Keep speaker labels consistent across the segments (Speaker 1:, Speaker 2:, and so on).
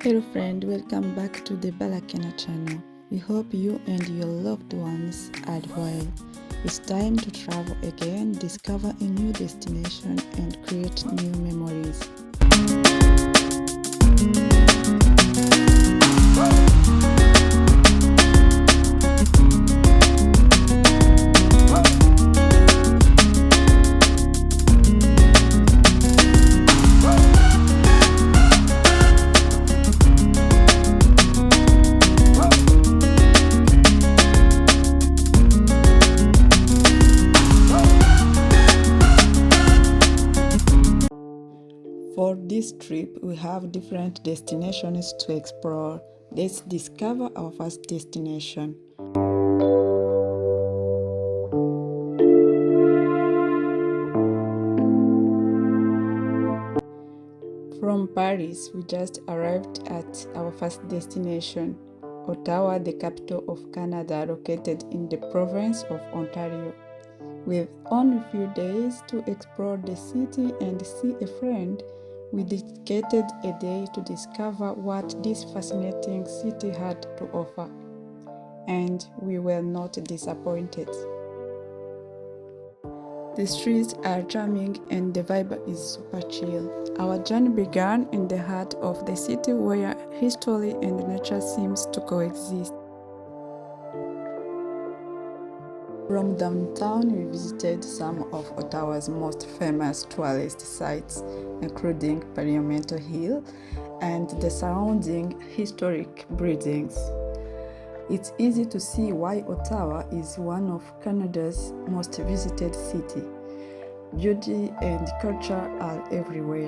Speaker 1: Hello friend, welcome back to the Ba-laquena channel. We hope you and your loved ones are well. It's time to travel again, discover a new destination and create new memories. For this trip, we have different destinations to explore. Let's discover our first destination. From Paris, we just arrived at our first destination, Ottawa, the capital of Canada, located in the province of Ontario. With only few days to explore the city and see a friend, we dedicated a day to discover what this fascinating city had to offer. And we were not disappointed. The streets are charming and the vibe is super chill. Our journey began in the heart of the city where history and nature seems to coexist. From downtown, we visited some of Ottawa's most famous tourist sites, including Parliament Hill and the surrounding historic buildings. It's easy to see why Ottawa is one of Canada's most visited cities. Beauty and culture are everywhere.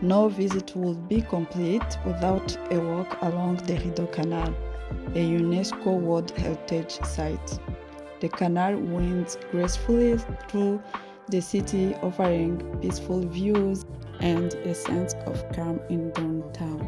Speaker 1: No visit would be complete without a walk along the Rideau Canal, a UNESCO World Heritage Site. The canal winds gracefully through the city, offering peaceful views and a sense of calm in downtown.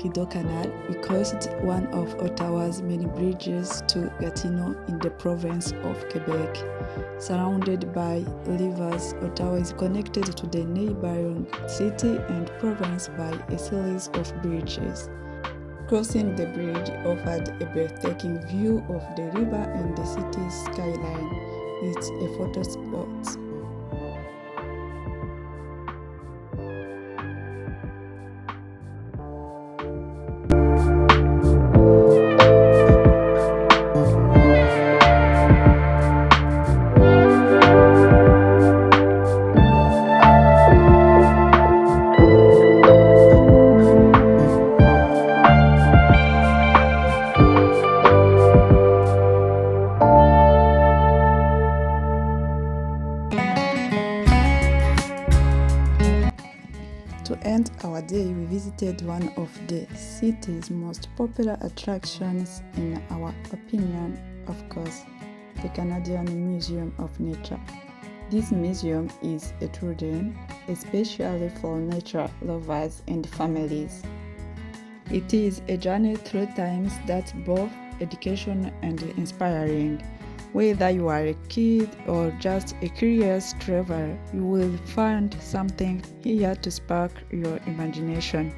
Speaker 1: Rideau Canal, we crossed one of Ottawa's many bridges to Gatineau in the province of Quebec. Surrounded by rivers, Ottawa is connected to the neighboring city and province by a series of bridges. Crossing the bridge offered a breathtaking view of the river and the city's skyline. It's a photo spot. To end our day, we visited one of the city's most popular attractions, in our opinion, of course, the Canadian Museum of Nature. This museum is a true gem, especially for nature lovers and families. It is a journey through times that's both educational and inspiring. Whether you are a kid or just a curious traveler, you will find something here to spark your imagination.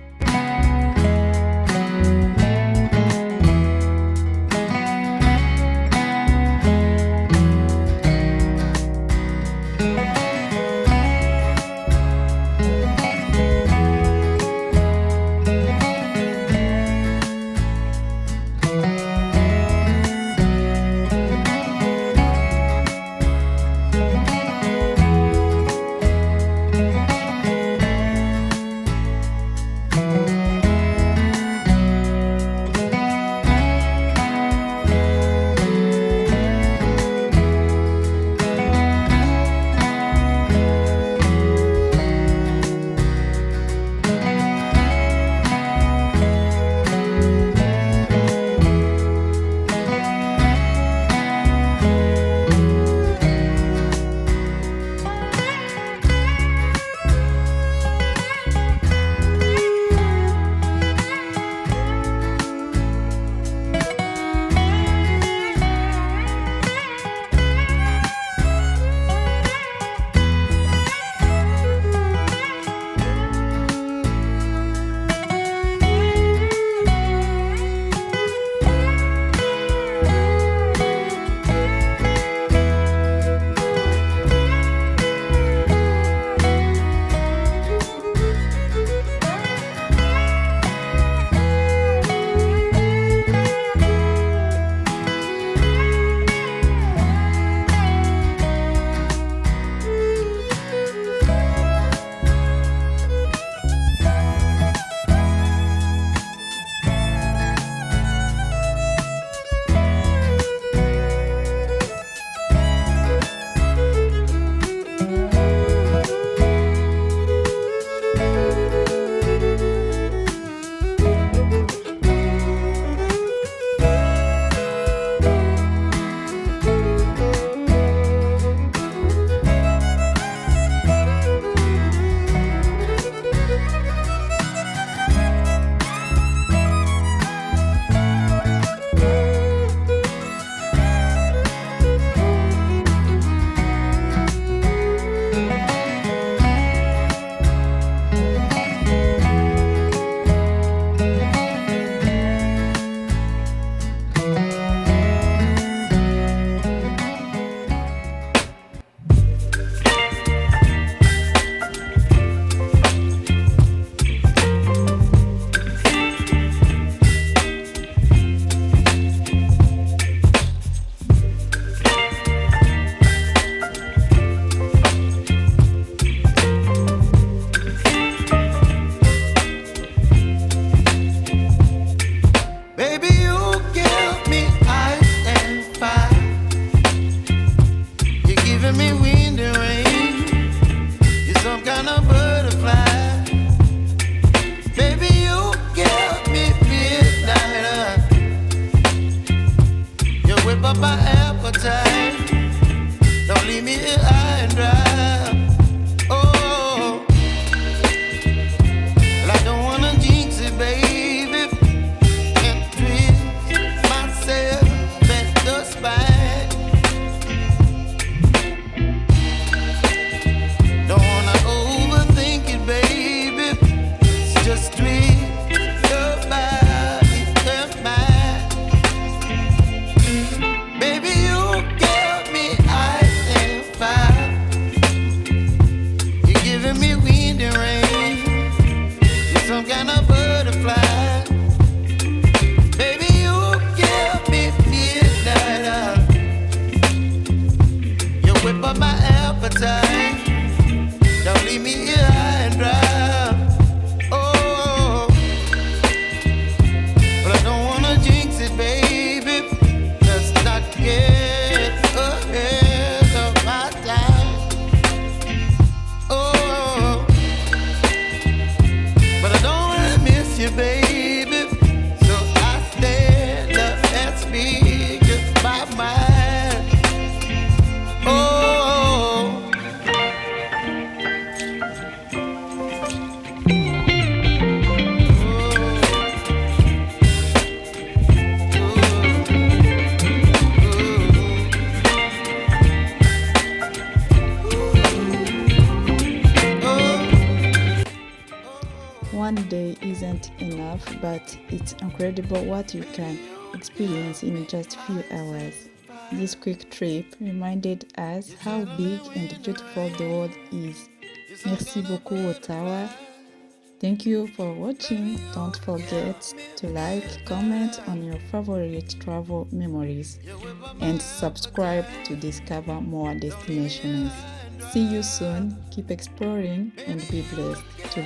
Speaker 1: one day isn't enough, but it's incredible what you can experience in just a few hours. This quick trip reminded us how big and beautiful the world is. Merci beaucoup, Ottawa. Thank you for watching. Don't forget to like, comment on your favorite travel memories, and subscribe to discover more destinations. See you soon. Keep exploring and be blessed. To